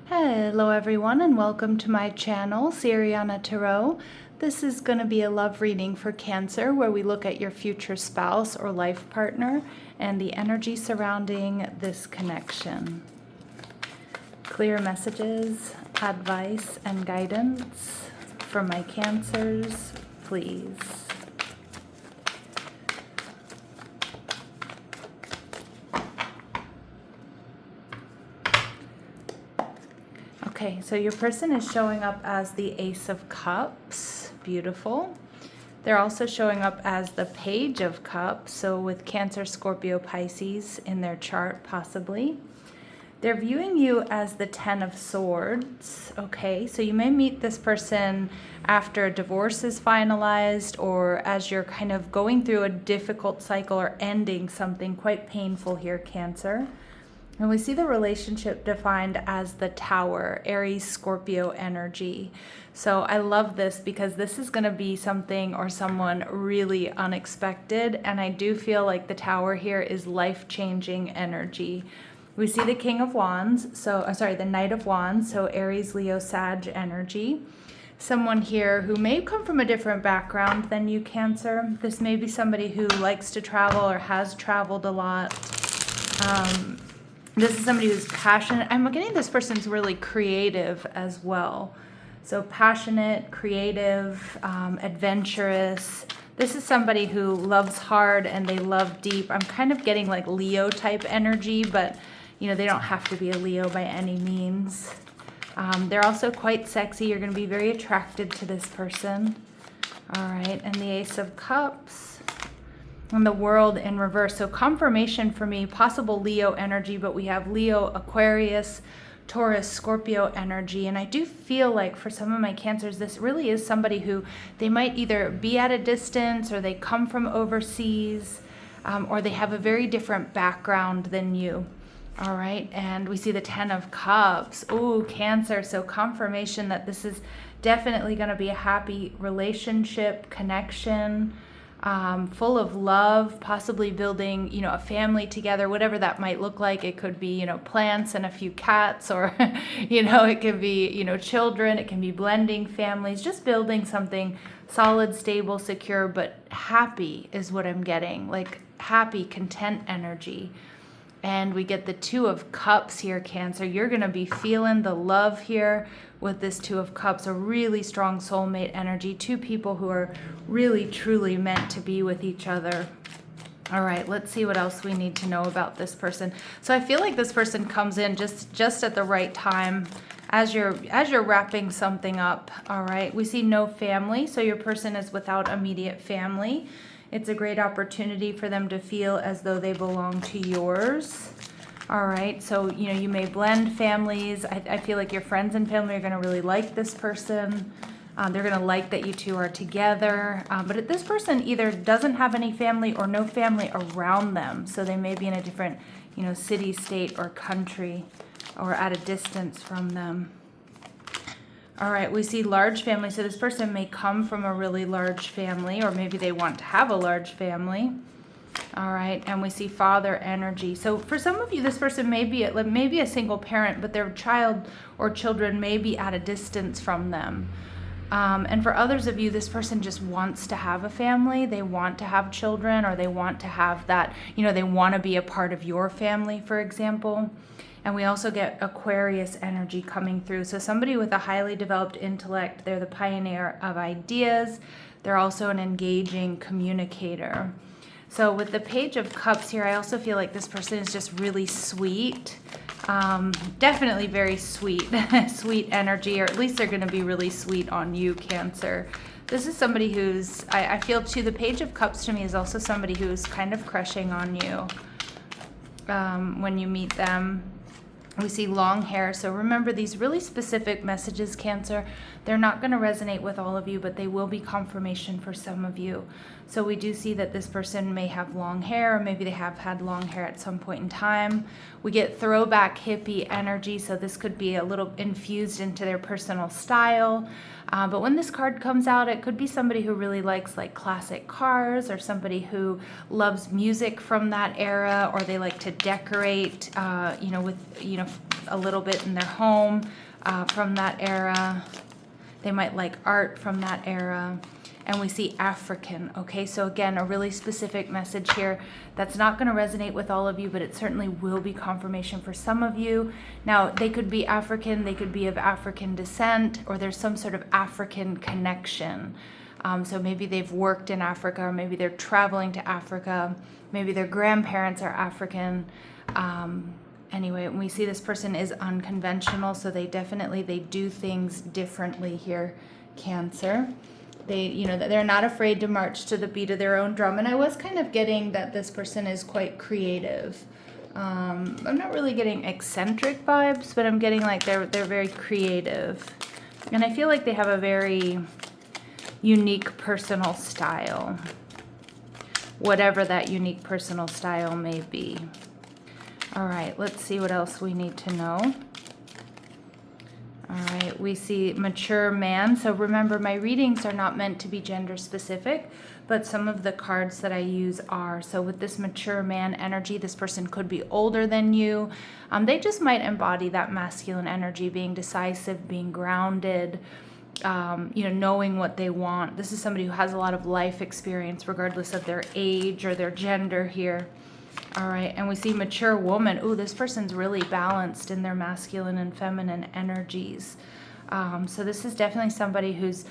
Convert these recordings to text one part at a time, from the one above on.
Hello everyone and welcome to my channel, Siriana Tarot. This is going to be a love reading for Cancer where we look at your future spouse or life partner and the energy surrounding this connection. Clear messages, advice, and guidance for my Cancers, please. Okay, so your person is showing up as the Ace of Cups. Beautiful. They're also showing up as the Page of Cups, so with Cancer, Scorpio, Pisces in their chart, possibly. They're viewing you as the Ten of Swords. Okay, so you may meet this person after a divorce is finalized or as you're kind of going through a difficult cycle or ending something quite painful here, Cancer. And we see the relationship defined as the Tower, Aries, Scorpio energy. So I love this because this is going to be something or someone really unexpected. And I do feel like the Tower here is life-changing energy. We see the King of Wands, the Knight of Wands, so Aries, Leo, Sag energy. Someone here who may come from a different background than you, Cancer. This may be somebody who likes to travel or has traveled a lot. This is somebody who's passionate. I'm getting this person's really creative as well. So passionate, creative, adventurous. This is somebody who loves hard and they love deep. I'm kind of getting like Leo type energy, but you know, they don't have to be a Leo by any means. They're also quite sexy. You're going to be very attracted to this person. All right, and the Ace of Cups. And the World in reverse. So confirmation for me, possible Leo energy, but we have Leo, Aquarius, Taurus, Scorpio energy. And I do feel like for some of my Cancers, this really is somebody who they might either be at a distance or they come from overseas or they have a very different background than you. All right. And we see the Ten of Cups. Ooh, Cancer. So confirmation that this is definitely going to be a happy relationship, connection. Full of love, possibly building, you know, a family together, whatever that might look like. It could be, you know, plants and a few cats, or, you know, it could be, you know, children. It can be blending families, just building something solid, stable, secure, but happy is what I'm getting, like happy, content energy. And we get the Two of Cups here, Cancer. You're going to be feeling the love here with this Two of Cups, a really strong soulmate energy. Two people who are really, truly meant to be with each other. All right, let's see what else we need to know about this person. So I feel like this person comes in just at the right time as you're wrapping something up. All right, we see no family, so your person is without immediate family. It's a great opportunity for them to feel as though they belong to yours. All right, so, you know, you may blend families. I feel like your friends and family are going to really like this person. They're going to like that you two are together. But this person either doesn't have any family or no family around them. So they may be in a different, you know, city, state, or country, or at a distance from them. All right, we see large family. So this person may come from a really large family, or maybe they want to have a large family. All right, and we see father energy. So for some of you, this person may be a single parent, but their child or children may be at a distance from them. And for others of you, this person just wants to have a family. They want to have children, or they want to have that, you know, they want to be a part of your family, for example. And we also get Aquarius energy coming through. So somebody with a highly developed intellect, they're the pioneer of ideas. They're also an engaging communicator. So with the Page of Cups here, I also feel like this person is just really sweet. Definitely very sweet, sweet energy, or at least they're going to be really sweet on you, Cancer. This is somebody who's, I feel too, the Page of Cups to me is also somebody who's kind of crushing on you when you meet them. We see long hair. So remember, these really specific messages, Cancer, they're not going to resonate with all of you, but they will be confirmation for some of you. So we do see that this person may have long hair, or maybe they have had long hair at some point in time. We get throwback hippie energy, so this could be a little infused into their personal style. But when this card comes out, it could be somebody who really likes like classic cars, or somebody who loves music from that era, or they like to decorate, with a little bit in their home from that era. They might like art from that era. And we see African, okay? So again, a really specific message here that's not going to resonate with all of you, but it certainly will be confirmation for some of you. Now, they could be African, they could be of African descent, or there's some sort of African connection. So maybe they've worked in Africa, or maybe they're traveling to Africa, maybe their grandparents are African. Anyway, we see this person is unconventional, so they do things differently here, Cancer. They're not afraid to march to the beat of their own drum. And I was kind of getting that this person is quite creative. I'm not really getting eccentric vibes, but I'm getting like they're very creative. And I feel like they have a very unique personal style, whatever that unique personal style may be. All right, let's see what else we need to know. All right, we see mature man. So remember, my readings are not meant to be gender specific, but some of the cards that I use are. So with this mature man energy, this person could be older than you. They just might embody that masculine energy, being decisive, being grounded, knowing what they want. This is somebody who has a lot of life experience, regardless of their age or their gender here. All right, and we see mature woman. Ooh, this person's really balanced in their masculine and feminine energies. So this is definitely somebody who's,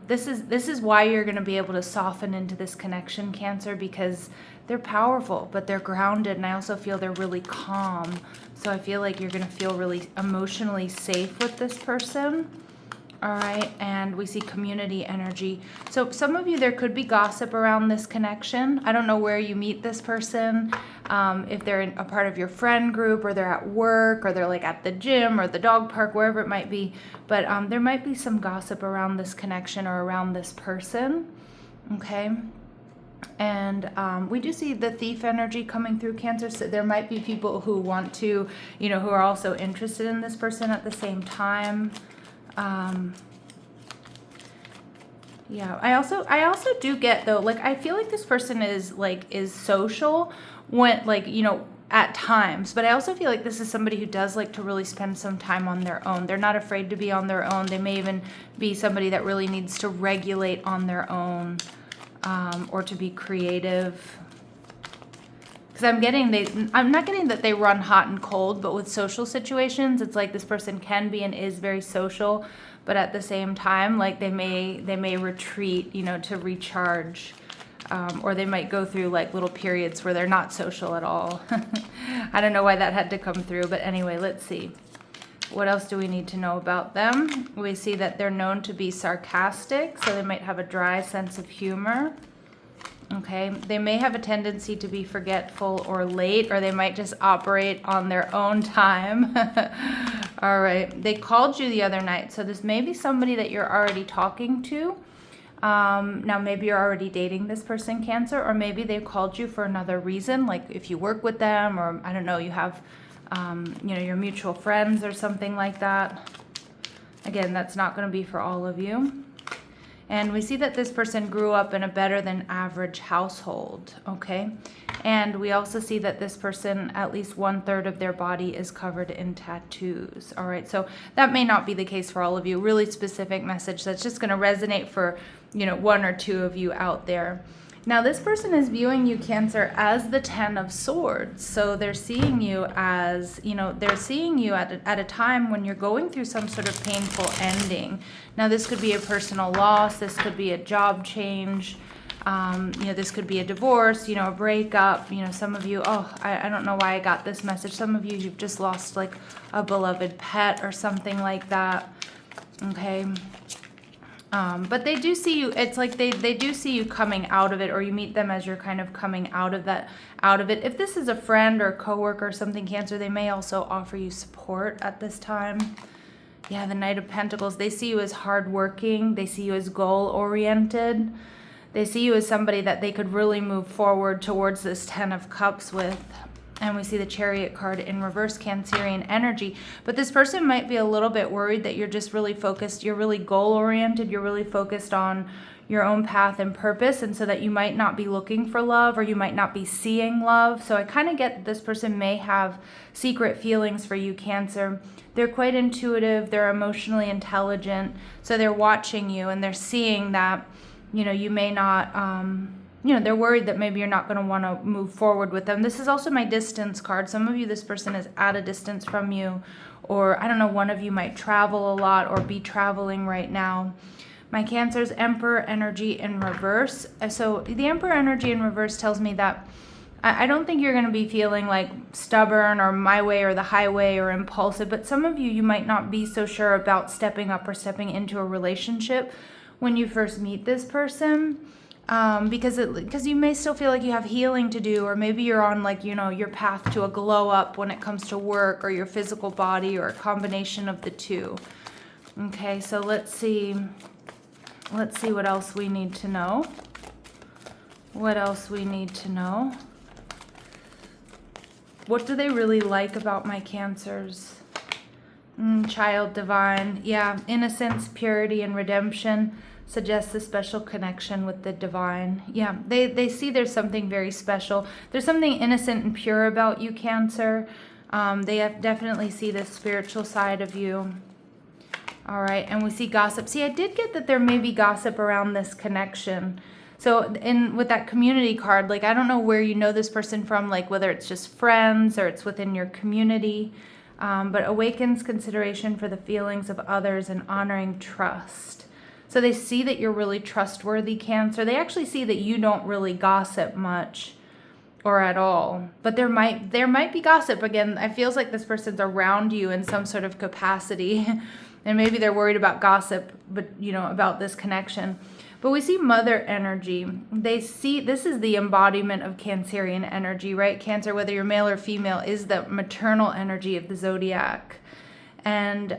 this is why you're going to be able to soften into this connection, Cancer, because they're powerful, but they're grounded, and I also feel they're really calm. So I feel like you're going to feel really emotionally safe with this person. All right, and we see community energy. So some of you, there could be gossip around this connection. I don't know where you meet this person, if they're a part of your friend group, or they're at work, or they're like at the gym or the dog park, wherever it might be. But there might be some gossip around this connection or around this person, okay? And we do see the thief energy coming through, Cancer. So there might be people who want to, who are also interested in this person at the same time. Yeah, I also do get, though, like, I feel like this person is social when, at times, but I also feel like this is somebody who does like to really spend some time on their own. They're not afraid to be on their own. They may even be somebody that really needs to regulate on their own, or to be creative. Because I'm not getting that they run hot and cold, but with social situations, it's like this person can be and is very social, but at the same time, like they may retreat, to recharge, or they might go through like little periods where they're not social at all. I don't know why that had to come through, but anyway, let's see. What else do we need to know about them? We see that they're known to be sarcastic, so they might have a dry sense of humor. Okay, they may have a tendency to be forgetful or late, or they might just operate on their own time. All right, they called you the other night, so this may be somebody that you're already talking to. Now, maybe you're already dating this person, Cancer, or maybe they called you for another reason, like if you work with them, or I don't know, you have, your mutual friends or something like that. Again, that's not going to be for all of you. And we see that this person grew up in a better than average household, okay? And we also see that this person, at least 1/3 of their body is covered in tattoos, all right? So that may not be the case for all of you. Really specific message that's just going to resonate for, 1 or 2 of you out there. Now, this person is viewing you, Cancer, as the 10 of Swords. So they're seeing you as, they're seeing you at a time when you're going through some sort of painful ending. Now, this could be a personal loss. This could be a job change. This could be a divorce, a breakup. Some of you, I don't know why I got this message. Some of you, you've just lost like a beloved pet or something like that. Okay. But they do see you, it's like they do see you coming out of it, or you meet them as you're kind of coming out of it. If this is a friend or a coworker or something, Cancer, they may also offer you support at this time. Yeah, the Knight of Pentacles, they see you as hardworking. They see you as goal-oriented. They see you as somebody that they could really move forward towards this 10 of Cups with. And we see the Chariot card in reverse, Cancerian energy. But this person might be a little bit worried that you're just really focused. You're really goal-oriented. You're really focused on, your own path and purpose, and so that you might not be looking for love, or you might not be seeing love. So I kind of get this person may have secret feelings for you, Cancer. They're quite intuitive, they're emotionally intelligent, so they're watching you and they're seeing that, you may not, they're worried that maybe you're not going to want to move forward with them. This is also my distance card. Some of you, this person is at a distance from you, or I don't know, one of you might travel a lot or be traveling right now. My Cancer's Emperor energy in reverse. So the Emperor energy in reverse tells me that I don't think you're going to be feeling like stubborn or my way or the highway or impulsive, but some of you might not be so sure about stepping up or stepping into a relationship when you first meet this person, because you may still feel like you have healing to do, or maybe you're on your path to a glow up when it comes to work or your physical body, or a combination of the two. Okay, so let's see what else we need to know. What else we need to know? What do they really like about my Cancers? Child divine. Yeah, innocence, purity, and redemption suggests a special connection with the divine. Yeah, they see there's something very special. There's something innocent and pure about you, Cancer. They definitely see the spiritual side of you. All right, and we see gossip. See, I did get that there may be gossip around this connection. So with that community card, I don't know where you know this person from, whether it's just friends or it's within your community, but awakens consideration for the feelings of others and honoring trust. So they see that you're really trustworthy, Cancer. They actually see that you don't really gossip much or at all, but there might be gossip. Again, it feels like this person's around you in some sort of capacity. And maybe they're worried about gossip, but about this connection. But we see mother energy. They see this is the embodiment of Cancerian energy, right? Cancer, whether you're male or female, is the maternal energy of the zodiac. And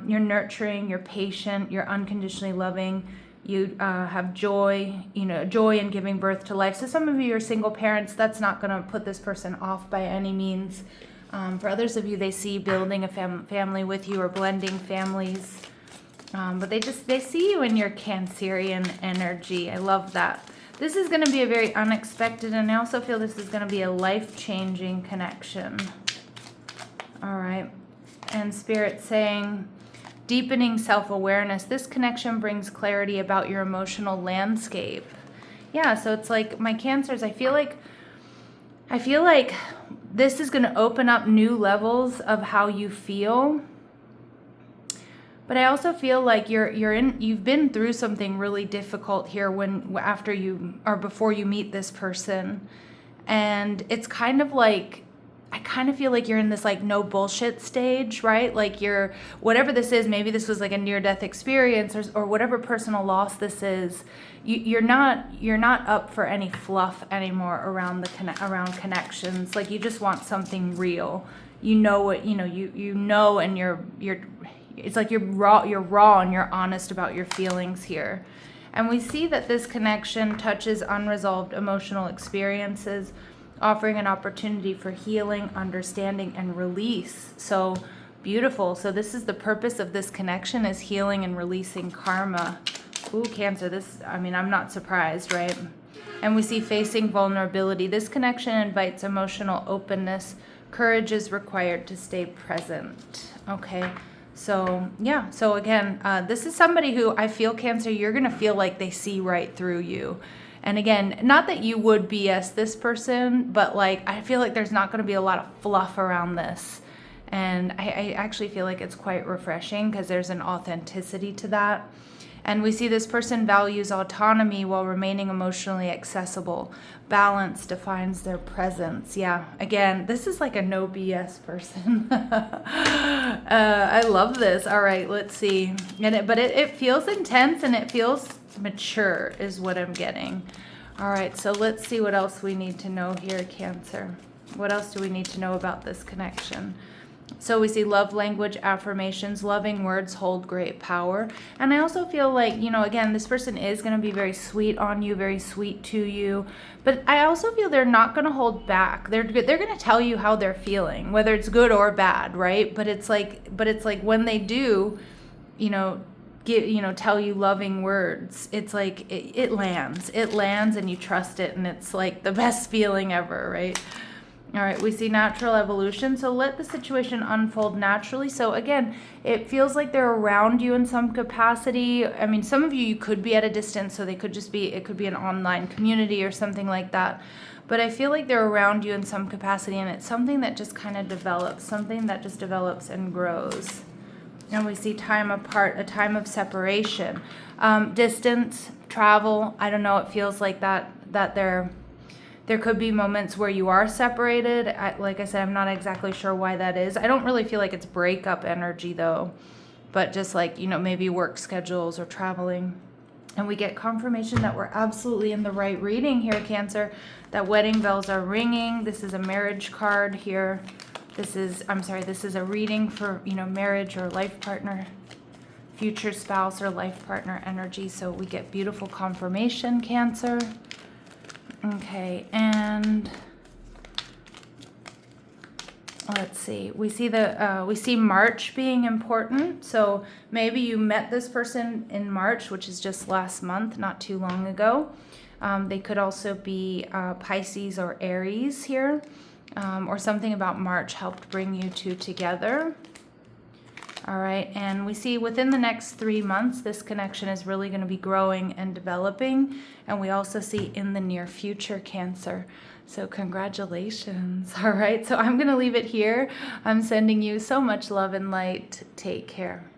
you're nurturing, you're patient, you're unconditionally loving. You have joy, joy in giving birth to life. So some of you are single parents. That's not going to put this person off by any means. For others of you, they see building a family with you or blending families. But they see you in your Cancerian energy. I love that. This is going to be a very unexpected, and I also feel this is going to be a life-changing connection. All right. And Spirit saying, deepening self-awareness. This connection brings clarity about your emotional landscape. Yeah, so it's like my Cancers, I feel like this is going to open up new levels of how you feel. But I also feel like you've been through something really difficult here before you meet this person. And it's kind of like, I kind of feel like you're in this no bullshit stage, right? Whatever this is, maybe this was a near-death experience or whatever personal loss this is, you're not up for any fluff anymore around around connections. You just want something real. And it's like you're raw and you're honest about your feelings here. And we see that this connection touches unresolved emotional experiences, offering an opportunity for healing, understanding, and release. So beautiful. So this is the purpose of this connection, is healing and releasing karma. Ooh, Cancer, I'm not surprised, right? And we see facing vulnerability. This connection invites emotional openness. Courage is required to stay present. Okay. So, yeah. So again, this is somebody who I feel, Cancer, you're going to feel like they see right through you. And again, not that you would BS this person, but I feel like there's not going to be a lot of fluff around this. And I actually feel like it's quite refreshing because there's an authenticity to that. And we see this person values autonomy while remaining emotionally accessible. Balance defines their presence. Yeah, again, this is a no BS person. I love this. All right, let's see. But it feels intense and it feels mature is what I'm getting. All right, so let's see what else we need to know here, Cancer. What else do we need to know about this connection? So we see love language affirmations. Loving words hold great power. And I also feel again, this person is going to be very sweet on you, very sweet to you. But I also feel they're not going to hold back. They're going to tell you how they're feeling, whether it's good or bad, right? But it's like when they do, tell you loving words. It's like it lands. It lands and you trust it, and it's like the best feeling ever, right? All right, we see natural evolution. So let the situation unfold naturally. So again, it feels like they're around you in some capacity. I mean, some of you could be at a distance, so it could be an online community or something like that. But I feel like they're around you in some capacity, and it's something that just kind of develops, something that just develops and grows. And we see time apart, a time of separation, distance, travel. I don't know. It feels like that there could be moments where you are separated. Like I said, I'm not exactly sure why that is. I don't really feel like it's breakup energy though, but just like, maybe work schedules or traveling. And we get confirmation that we're absolutely in the right reading here, Cancer, that wedding bells are ringing. This is a marriage card here. This is a reading for, marriage or life partner, future spouse or life partner energy. So we get beautiful confirmation, Cancer. Okay, and let's see. We see March being important. So maybe you met this person in March, which is just last month, not too long ago. They could also be Pisces or Aries here, or something about March helped bring you two together. All right, and we see within the next 3 months, this connection is really going to be growing and developing. And we also see in the near future, Cancer. So congratulations. All right, so I'm going to leave it here. I'm sending you so much love and light. Take care.